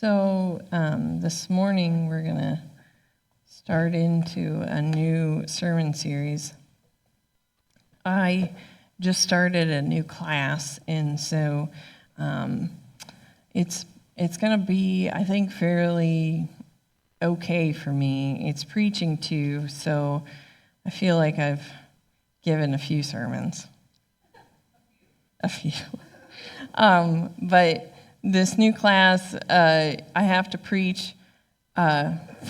This morning we're going to start into a new sermon series. I just started a new class, and so it's going to be, I think, fairly okay for me. It's preaching too, so I feel like I've given a few sermons. A few. But this new class, I have to preach at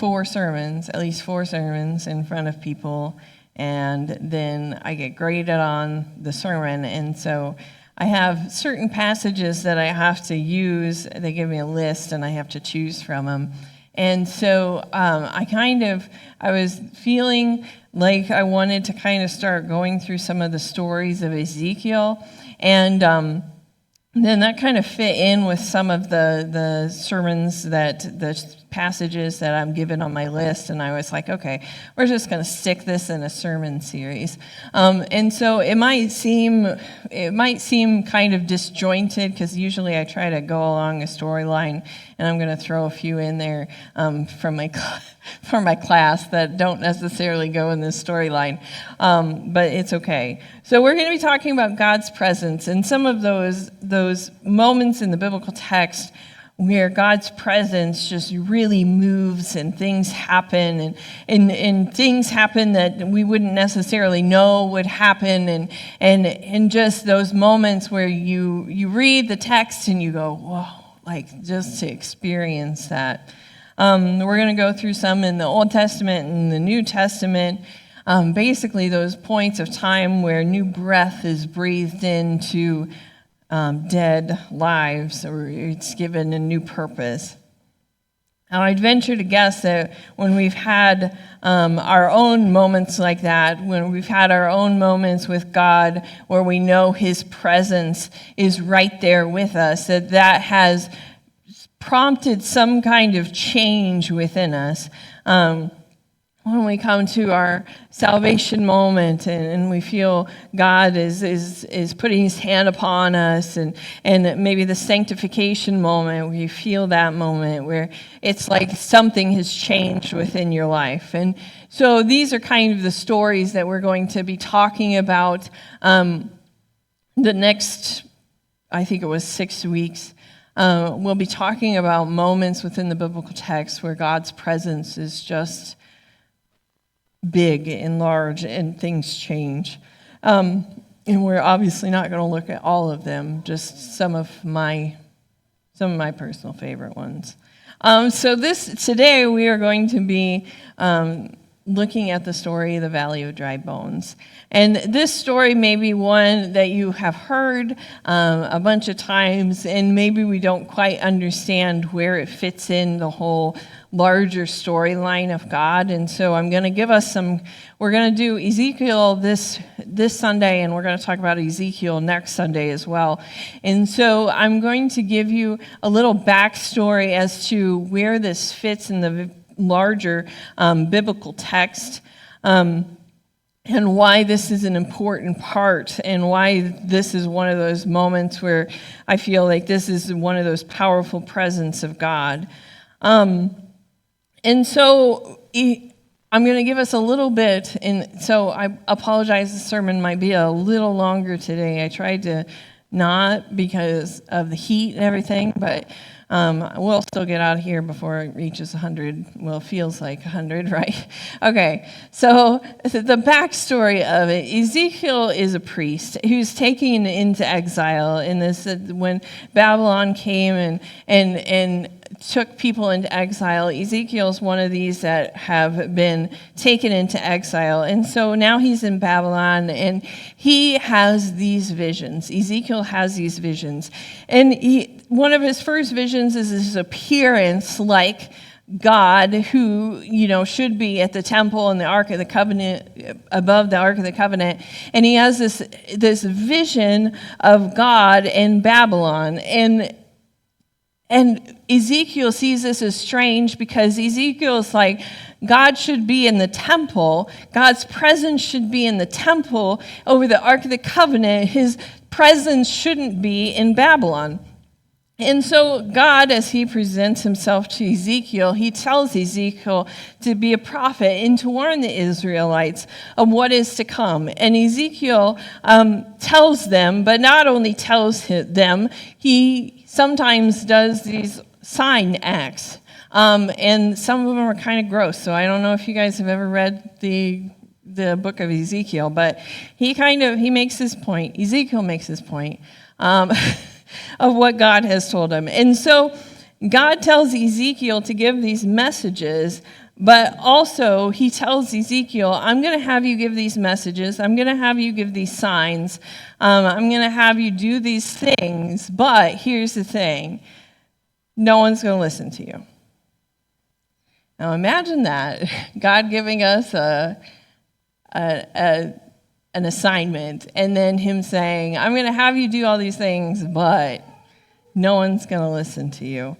least four sermons in front of people, and then I get graded on the sermon. And so I have certain passages that I have to use. They give me a list, and I have to choose from them. And so I was feeling like I wanted to kind of start going through some of the stories of Ezekiel, and then that kind of fit in with some of the sermons, the passages that I'm given on my list, and I was like, okay, we're just going to stick this in a sermon series. And so it might seem kind of disjointed, because usually I try to go along a storyline, and I'm going to throw a few in there from my class that don't necessarily go in this storyline, but it's okay. So we're going to be talking about God's presence, and some of those moments in the biblical text where God's presence just really moves and things happen, and things happen that we wouldn't necessarily know would happen, and just those moments where you read the text and you go, whoa, like just to experience that. We're going to go through some in the Old Testament and the New Testament, basically those points of time where new breath is breathed into dead lives, or it's given a new purpose. Now, I'd venture to guess that when we've had our own moments like that, when we've had our own moments with God where we know His presence is right there with us, that has prompted some kind of change within us. When we come to our salvation moment and we feel God is putting His hand upon us, and maybe the sanctification moment, where you feel that moment where it's like something has changed within your life. And so these are kind of the stories that we're going to be talking about the next, I think it was 6 weeks. We'll be talking about moments within the biblical text where God's presence is just big and large, and things change. And we're obviously not going to look at all of them, just some of my personal favorite ones. Today we are going to be looking at the story of the Valley of Dry Bones. And this story may be one that you have heard a bunch of times, and maybe we don't quite understand where it fits in the whole larger storyline of God. And so I'm going to give us we're going to do Ezekiel this Sunday, and we're going to talk about Ezekiel next Sunday as well. And so I'm going to give you a little backstory as to where this fits in the larger biblical text, and why this is an important part, and why this is one of those moments where I feel like this is one of those powerful presence of God. And so I'm going to give us a little bit, and so I apologize, the sermon might be a little longer today. I tried to not, because of the heat and everything, but we'll still get out of here before it reaches 100. Well, it feels like 100, right? Okay, so the backstory of it: Ezekiel is a priest who's taken into exile in this when Babylon came and took people into exile. Ezekiel's one of these that have been taken into exile, and so now he's in Babylon, and he has these visions. Ezekiel has these visions, and one of his first visions is his appearance like God, who, should be at the temple and the Ark of the Covenant, above the Ark of the Covenant. And he has this vision of God in Babylon. And Ezekiel sees this as strange, because Ezekiel's like, God should be in the temple. God's presence should be in the temple over the Ark of the Covenant. His presence shouldn't be in Babylon. And so God, as he presents himself to Ezekiel, he tells Ezekiel to be a prophet and to warn the Israelites of what is to come. And Ezekiel tells them, but not only tells them, he sometimes does these sign acts. And some of them are kind of gross. So I don't know if you guys have ever read the book of Ezekiel, but he makes his point. Ezekiel makes his point. Of what God has told him. And so God tells Ezekiel to give these messages, but also he tells Ezekiel, I'm going to have you give these messages. I'm going to have you give these signs. I'm going to have you do these things. But here's the thing. No one's going to listen to you. Now imagine that. God giving us an assignment, and then him saying, I'm going to have you do all these things, but no one's going to listen to you.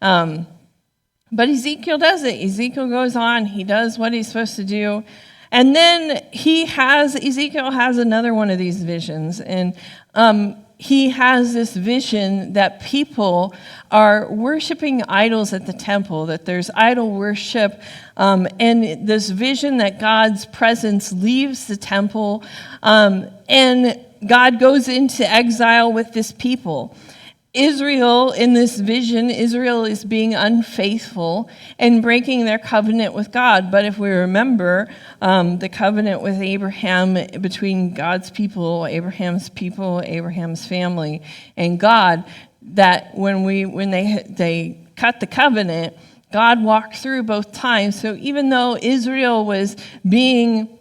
But Ezekiel does it. Ezekiel goes on. He does what he's supposed to do. And then Ezekiel has another one of these visions. And he has this vision that people are worshiping idols at the temple, that there's idol worship, and this vision that God's presence leaves the temple, and God goes into exile with this people. Israel, in this vision, Israel is being unfaithful and breaking their covenant with God. But if we remember the covenant with Abraham between God's people, Abraham's family, and God, that when they cut the covenant, God walked through both times. So even though Israel was being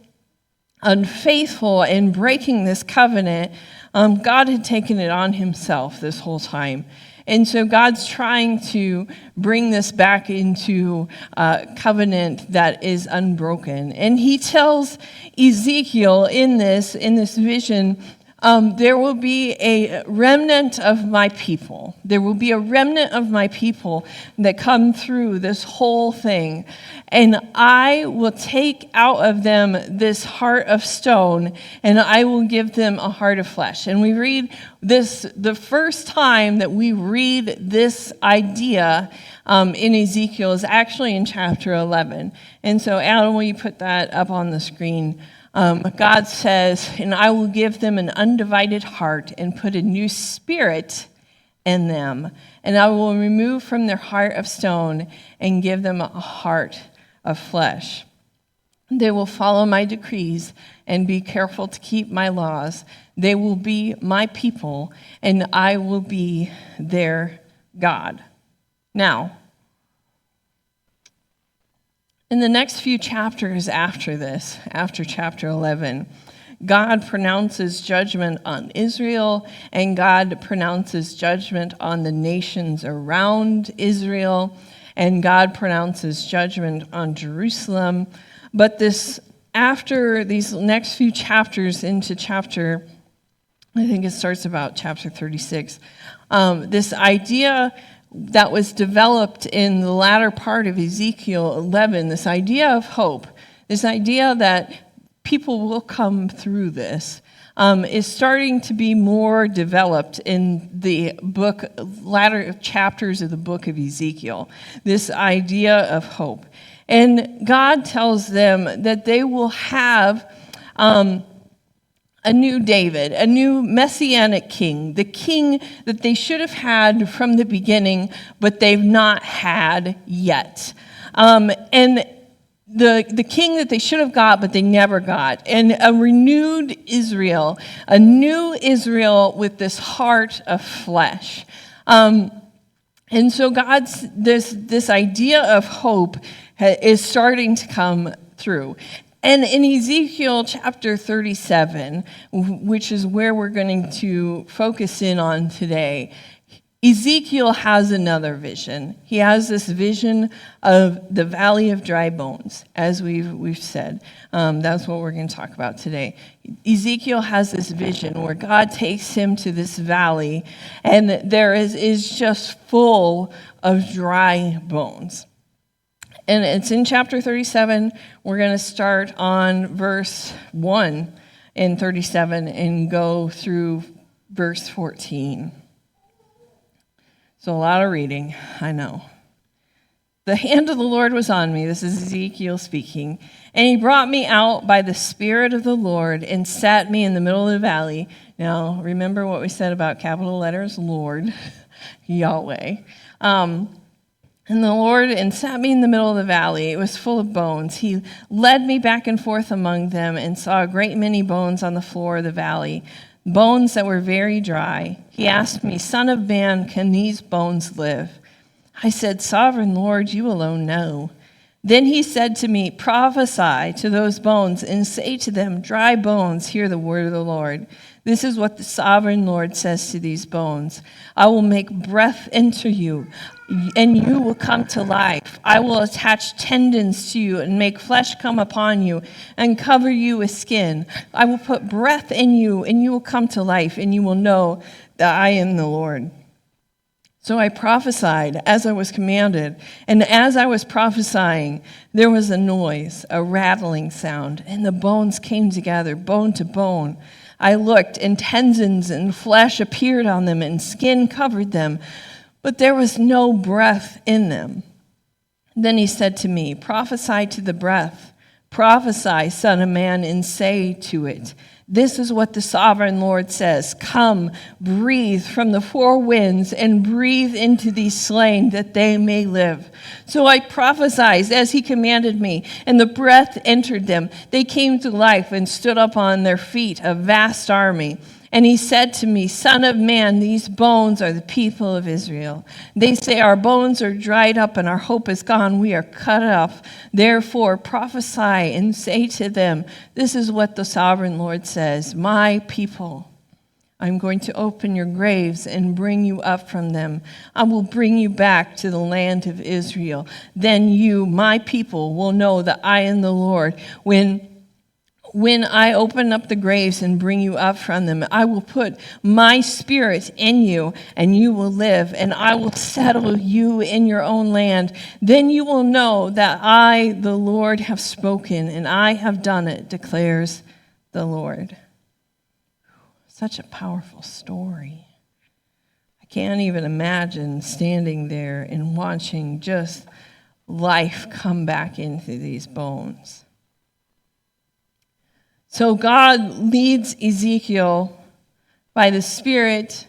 unfaithful and breaking this covenant, God had taken it on himself this whole time. And so God's trying to bring this back into a covenant that is unbroken. And he tells Ezekiel in this vision, there will be a remnant of my people. There will be a remnant of my people that come through this whole thing. And I will take out of them this heart of stone, and I will give them a heart of flesh. And we read this, the first time that we read this idea in Ezekiel is actually in chapter 11. And so, Alan, will you put that up on the screen? God says, and I will give them an undivided heart and put a new spirit in them. And I will remove from their heart of stone and give them a heart of flesh. They will follow my decrees and be careful to keep my laws. They will be my people, and I will be their God. Now, in the next few chapters after this, after chapter 11, God pronounces judgment on Israel, and God pronounces judgment on the nations around Israel, and God pronounces judgment on Jerusalem. But after these next few chapters into chapter, I think it starts about chapter 36, this idea that was developed in the latter part of Ezekiel 11, this idea of hope, this idea that people will come through this, is starting to be more developed in the latter chapters of the book of Ezekiel, this idea of hope. And God tells them that they will have a new David, a new messianic king, the king that they should have had from the beginning, but they've not had yet. And the king that they should have got, but they never got. And a renewed Israel, a new Israel with this heart of flesh. And so this idea of hope is starting to come through. And in Ezekiel chapter 37, which is where we're going to focus in on today, Ezekiel has another vision. He has this vision of the valley of dry bones, as we've said. That's what we're going to talk about today. Ezekiel has this vision where God takes him to this valley, and there is just full of dry bones. And it's in chapter 37. We're going to start on verse 1 in 37 and go through verse 14. So a lot of reading, I know. The hand of the Lord was on me. This is Ezekiel speaking. And he brought me out by the Spirit of the Lord and sat me in the middle of the valley. Now, remember what we said about capital letters? Lord, Yahweh. And the Lord and sat me in the middle of the valley. It was full of bones. He led me back and forth among them and saw a great many bones on the floor of the valley, bones that were very dry. He asked me, Son of man, can these bones live? I said, Sovereign Lord, you alone know. Then he said to me, Prophesy to those bones and say to them, Dry bones, hear the word of the Lord. This is what the sovereign Lord says to these bones. I will make breath enter you, and you will come to life. I will attach tendons to you and make flesh come upon you and cover you with skin. I will put breath in you, and you will come to life, and you will know that I am the Lord. So I prophesied as I was commanded, and as I was prophesying, there was a noise, a rattling sound, and the bones came together, bone to bone. I looked, and tendons and flesh appeared on them, and skin covered them, but there was no breath in them. Then he said to me, Prophesy to the breath. Prophesy, Son of man, and say to it, This is what the sovereign Lord says. Come, breathe from the four winds and breathe into these slain that they may live. So I prophesied as he commanded me, and the breath entered them. They came to life and stood up on their feet, a vast army. And he said to me, Son of man, these bones are the people of Israel. They say, Our bones are dried up and our hope is gone. We are cut off. Therefore, prophesy and say to them, This is what the sovereign Lord says. My people, I'm going to open your graves and bring you up from them. I will bring you back to the land of Israel. Then you, my people, will know that I am the Lord. When I open up the graves and bring you up from them, I will put my spirit in you, and you will live, and I will settle you in your own land. Then you will know that I, the Lord, have spoken, and I have done it, declares the Lord. Such a powerful story. I can't even imagine standing there and watching just life come back into these bones. So God leads Ezekiel by the Spirit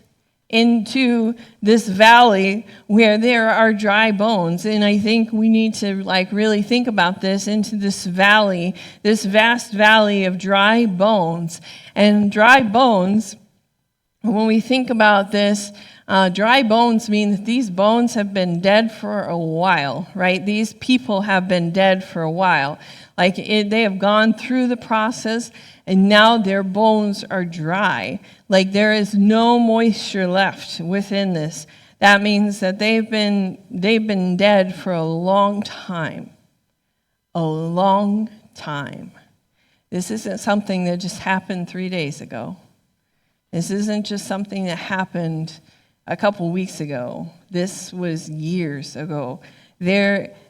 into this valley where there are dry bones. And I think we need to really think about this, into this valley, this vast valley of dry bones. And dry bones, when we think about this, dry bones mean that these bones have been dead for a while, right? These people have been dead for a while. They have gone through the process, and now their bones are dry. There is no moisture left within this. That means that they've been dead for a long time. A long time. This isn't something that just happened 3 days ago. This isn't just something that happened a couple weeks ago. This was years ago.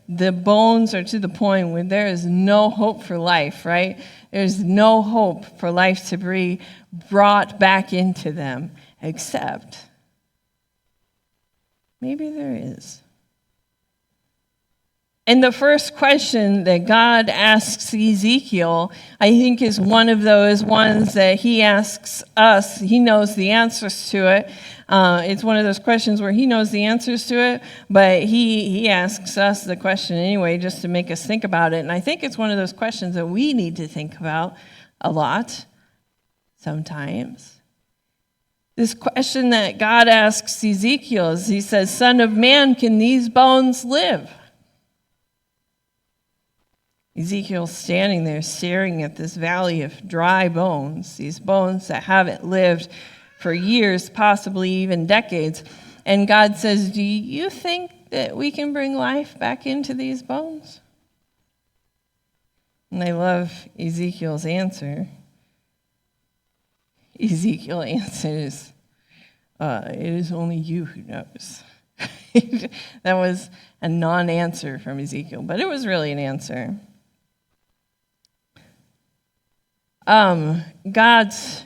The bones are to the point where there is no hope for life, right? There's no hope for life to be brought back into them, except maybe there is. And the first question that God asks Ezekiel, I think, is one of those ones that he asks us. He knows the answers to it. It's one of those questions where he knows the answers to it, but he asks us the question anyway, just to make us think about it. And I think it's one of those questions that we need to think about a lot sometimes. This question that God asks Ezekiel is, he says, Son of man, can these bones live? Ezekiel's standing there staring at this valley of dry bones, these bones that haven't lived for years, possibly even decades. And God says, do you think that we can bring life back into these bones? And I love Ezekiel's answer. Ezekiel answers, it is only you who knows. That was a non-answer from Ezekiel, but it was really an answer. God's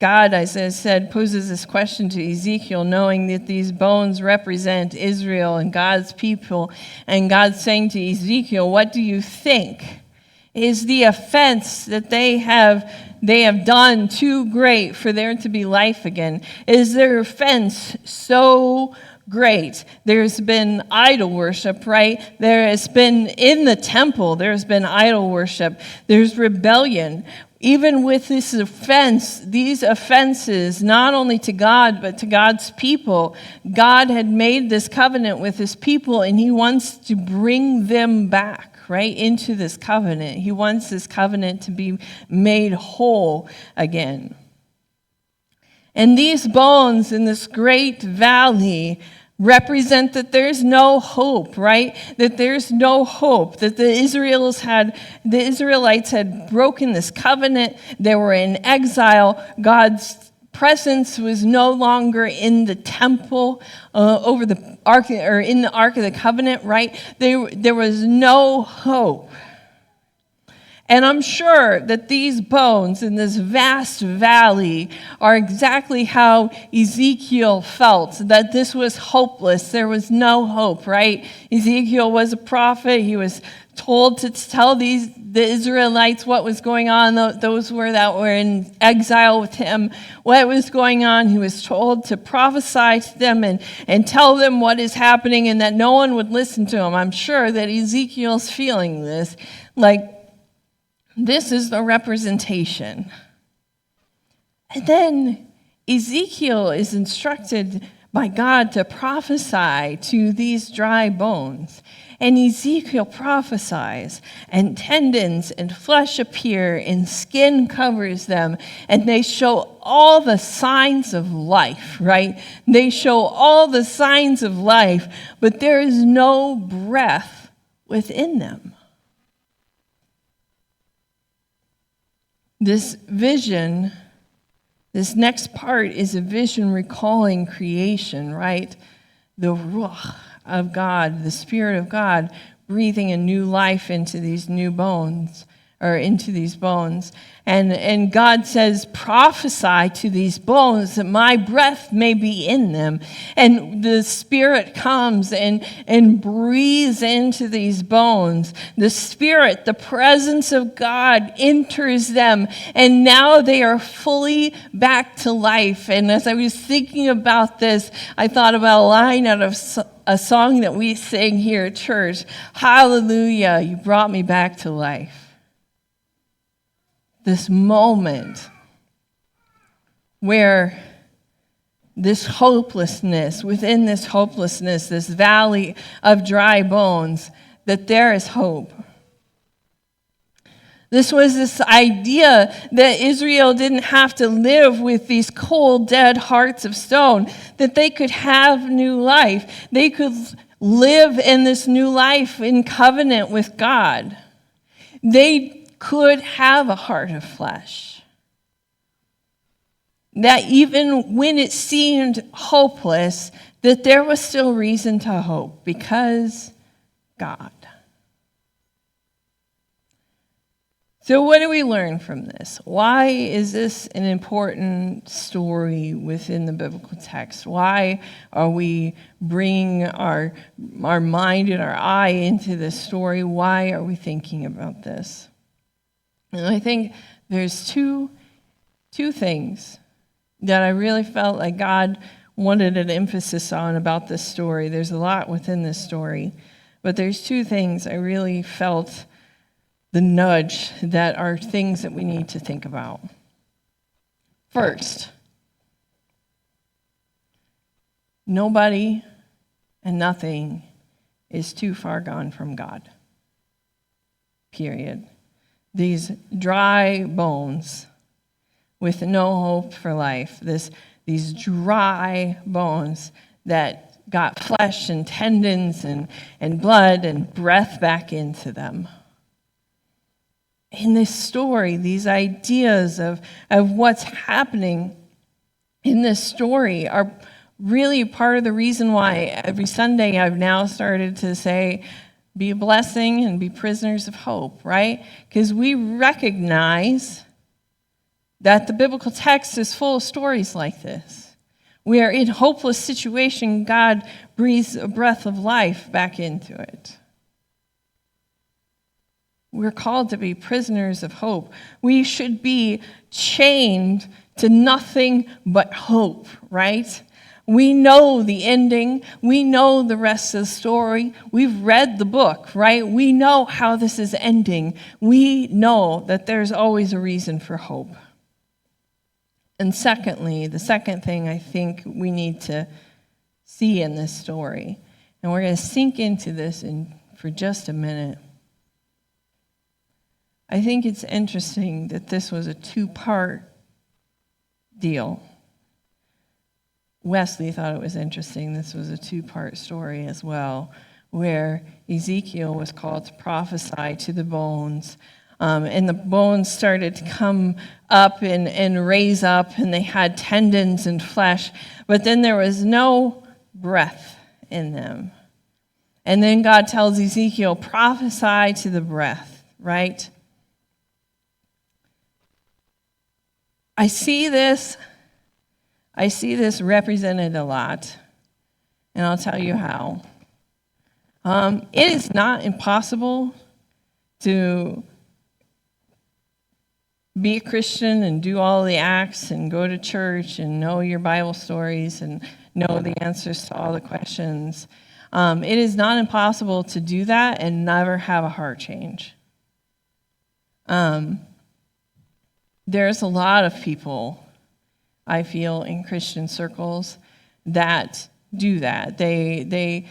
God, as I said, poses this question to Ezekiel, knowing that these bones represent Israel and God's people. And God's saying to Ezekiel, what do you think? Is the offense that they have done too great for there to be life again? Is their offense so great? There's been idol worship, right? There has been, in the temple, there's been idol worship. There's rebellion. Even with this offense, these offenses, not only to God, but to God's people, God had made this covenant with his people, and he wants to bring them back, right, into this covenant. He wants this covenant to be made whole again. And these bones in this great valley represent that there's no hope, right? That there's no hope, that the Israelites had broken this covenant. They were in exile. God's presence was no longer in the temple over the ark, or in the Ark of the Covenant, right? There was no hope. And I'm sure that these bones in this vast valley are exactly how Ezekiel felt, that this was hopeless. There was no hope, right? Ezekiel was a prophet. He was told to tell the Israelites what was going on, those that were in exile with him, what was going on. He was told to prophesy to them and tell them what is happening, and that no one would listen to him. I'm sure that Ezekiel's feeling this, like, this is the representation. And then Ezekiel is instructed by God to prophesy to these dry bones. And Ezekiel prophesies, and tendons and flesh appear, and skin covers them, and they show all the signs of life, right? They show all the signs of life, but there is no breath within them. This vision, this next part is a vision recalling creation, right? The Ruach of God, the Spirit of God, breathing a new life into these new bones, or into these bones. And God says, prophesy to these bones that my breath may be in them. And the Spirit comes and breathes into these bones. The Spirit, the presence of God enters them. And now they are fully back to life. And as I was thinking about this, I thought about a line out of a song that we sing here at church. Hallelujah, you brought me back to life. This moment where this hopelessness, within this hopelessness, this valley of dry bones, that there is hope. This was this idea that Israel didn't have to live with these cold, dead hearts of stone, that they could have new life. They could live in this new life in covenant with God. They could have a heart of flesh. That even when it seemed hopeless, that there was still reason to hope because God. So what do we learn from this? Why is this an important story within the biblical text? Why are we bringing our mind and our eye into this story? Why are we thinking about this? And I think there's two things that I really felt like God wanted an emphasis on about this story. There's a lot within this story, but there's two things I really felt the nudge that are things that we need to think about. First, nobody and nothing is too far gone from God. Period. These dry bones with no hope for life, these dry bones that got flesh and tendons and blood and breath back into them. In this story, these ideas of what's happening in this story are really part of the reason why every Sunday I've now started to say, be a blessing and be prisoners of hope, right? Because we recognize that the biblical text is full of stories like this. We are in hopeless situation. God breathes a breath of life back into it. We're called to be prisoners of hope. We should be chained to nothing but hope, right? We know the ending. We know the rest of the story. We've read the book, right? We know how this is ending. We know that there's always a reason for hope. And secondly, the second thing I think we need to see in this story, and we're going to sink into this for just a minute. I think it's interesting that this was a two-part deal. Wesley thought it was interesting. This was a two-part story as well, where Ezekiel was called to prophesy to the bones. And the bones started to come up and raise up, and they had tendons and flesh, but then there was no breath in them. And then God tells Ezekiel, prophesy to the breath, right? I see this represented a lot, and I'll tell you how. It is not impossible to be a Christian and do all the acts and go to church and know your Bible stories and know the answers to all the questions. It is not impossible to do that and never have a heart change. There's a lot of people, I feel, in Christian circles that do that. They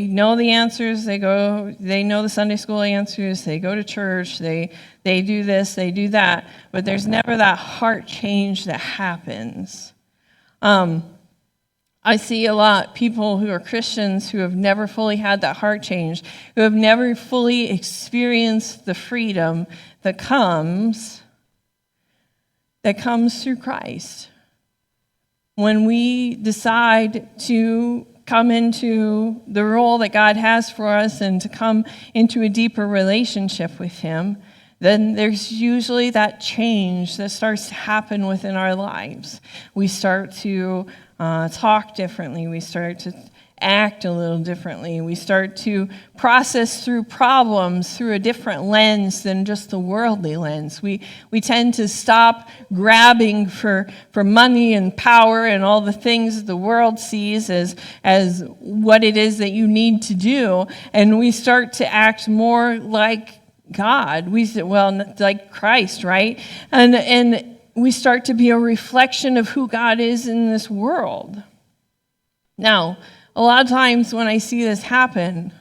know the answers. They know the Sunday school answers. They go to church. They do this. They do that. But there's never that heart change that happens. I see a lot of people who are Christians who have never fully had that heart change, who have never fully experienced the freedom that comes through Christ. When we decide to come into the role that God has for us and to come into a deeper relationship with Him, then there's usually that change that starts to happen within our lives. We start to talk differently. We start to act a little differently. We start to process through problems through a different lens than just the worldly lens. We tend to stop grabbing for money and power and all the things the world sees as what it is that you need to do, and we start to act more like God. Like Christ, right? And we start to be a reflection of who God is in this world. Now, a lot of times when I see this happen,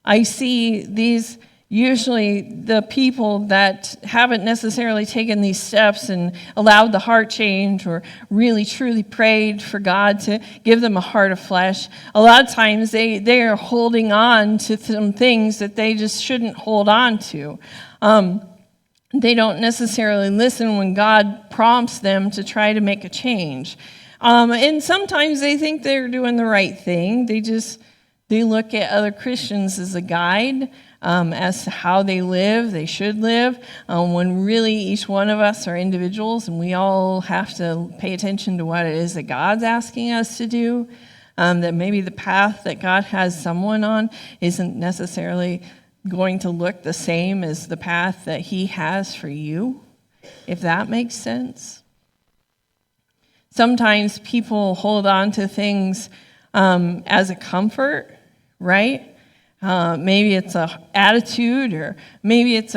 I see these, usually the people that haven't necessarily taken these steps and allowed the heart change or really truly prayed for God to give them a heart of flesh. A lot of times they are holding on to some things that they just shouldn't hold on to. They don't necessarily listen when God prompts them to try to make a change. And sometimes they think they're doing the right thing. They look at other Christians as a guide as to how they should live, when really each one of us are individuals and we all have to pay attention to what it is that God's asking us to do, that maybe the path that God has someone on isn't necessarily going to look the same as the path that He has for you, if that makes sense. Sometimes people hold on to things as a comfort, right? Maybe it's an attitude, or maybe it's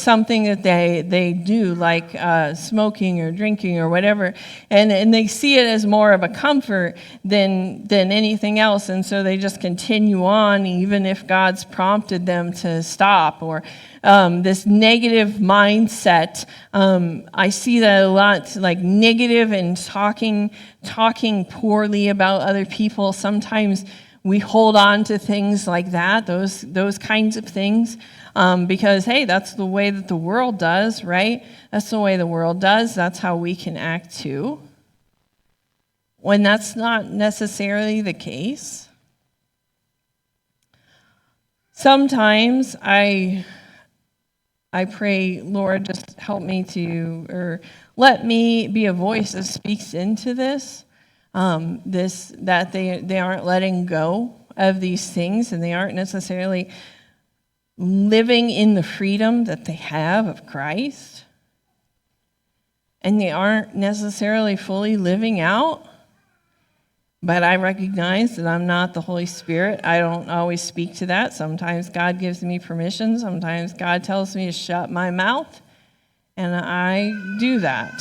something that they do, like smoking or drinking or whatever, and they see it as more of a comfort than anything else, and so they just continue on even if God's prompted them to stop. Or this negative mindset, I see that a lot, like negative and talking poorly about other people. Sometimes we hold on to things like that, those kinds of things, because, hey, that's the way that the world does, right? That's the way the world does. That's how we can act too. When that's not necessarily the case. Sometimes I I pray, Lord, just help me or let me be a voice that speaks into this, that they aren't letting go of these things, and they aren't necessarily living in the freedom that they have of Christ, and they aren't necessarily fully living out. But I recognize that I'm not the Holy Spirit. I don't always speak to that. Sometimes God gives me permission. Sometimes God tells me to shut my mouth, and I do that.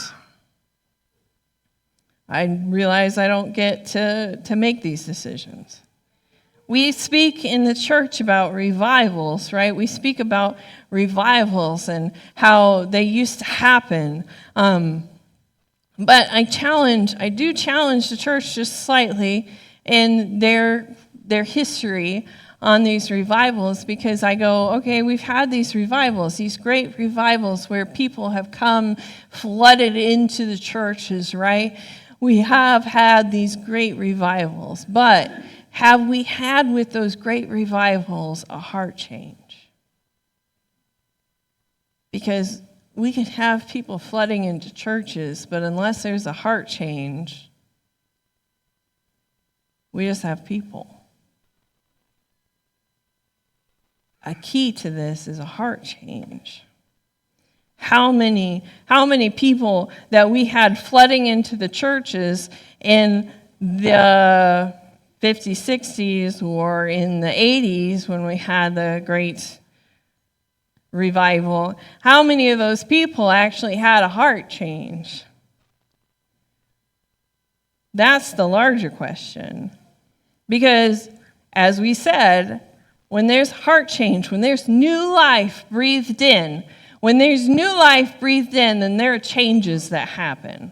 I realize I don't get to make these decisions. We speak in the church about revivals, right? We speak about revivals and how they used to happen. But I do challenge the church just slightly in their history on these revivals, because I go, okay, we've had these revivals, these great revivals where people have come flooded into the churches, right? We have had these great revivals, but have we had with those great revivals a heart change? Because we can have people flooding into churches, but unless there's a heart change, we just have people. A key to this is a heart change. How many people that we had flooding into the churches in the 50s, 60s, or in the 80s when we had the great revival, how many of those people actually had a heart change? That's the larger question. Because, as we said, when there's heart change, when there's new life breathed in, then there are changes that happen.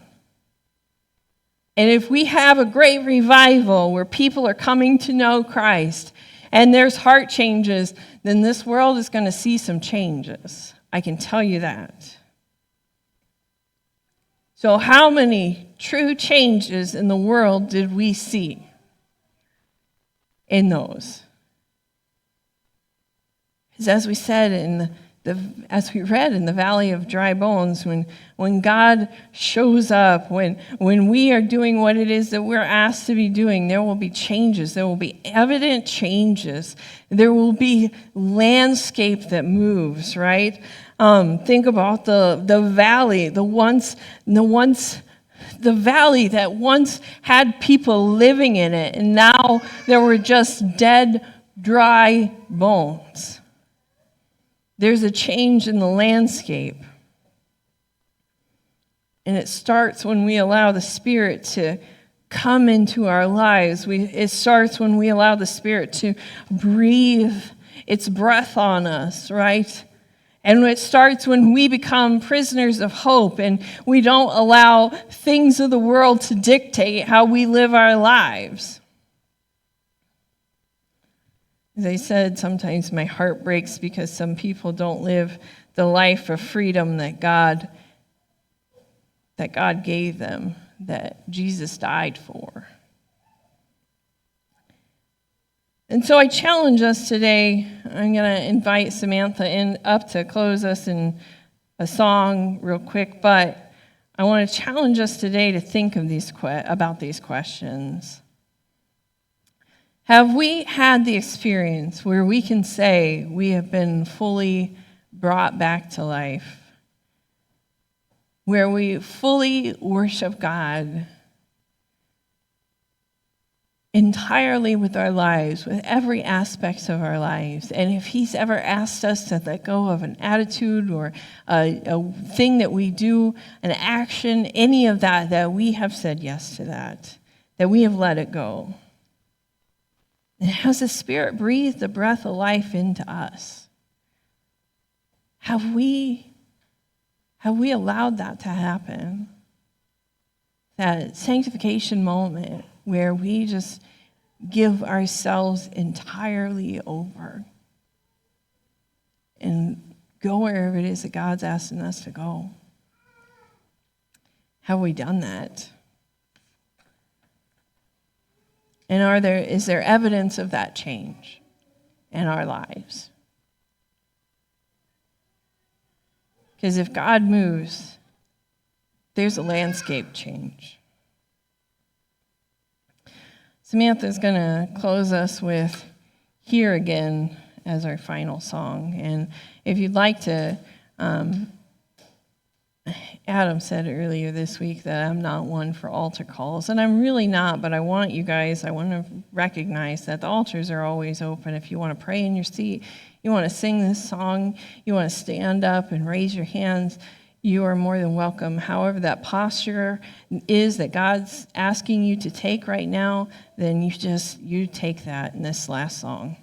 And if we have a great revival where people are coming to know Christ, and there's heart changes, then this world is going to see some changes. I can tell you that. So how many true changes in the world did we see in those? Because as we said as we read in the Valley of Dry Bones, when God shows up, when we are doing what it is that we're asked to be doing, there will be changes. There will be evident changes. There will be landscape that moves, right? Think about the valley, the valley that once had people living in it, and now there were just dead, dry bones. There's a change in the landscape. And it starts when we allow the Spirit to come into our lives. It starts when we allow the Spirit to breathe its breath on us, right? And it starts when we become prisoners of hope and we don't allow things of the world to dictate how we live our lives. As I said, sometimes my heart breaks because some people don't live the life of freedom that God gave them, that Jesus died for. And so I challenge us today. I'm going to invite Samantha up to close us in a song real quick, but I want to challenge us today to think of about these questions. Have we had the experience where we can say we have been fully brought back to life, where we fully worship God entirely with our lives, with every aspect of our lives? And if He's ever asked us to let go of an attitude or a thing that we do, an action, any of that we have said yes to that we have let it go. And has the Spirit breathed the breath of life into us? Have we allowed that to happen? That sanctification moment where we just give ourselves entirely over and go wherever it is that God's asking us to go. Have we done that? And is there evidence of that change in our lives? Because if God moves, there's a landscape change. Samantha's going to close us with Here Again as our final song. And if you'd like to, Adam said earlier this week that I'm not one for altar calls, and I'm really not, but I want to recognize that the altars are always open. If you want to pray in your seat, you want to sing this song, you want to stand up and raise your hands, you are more than welcome. However that posture is that God's asking you to take right now, then you take that in this last song.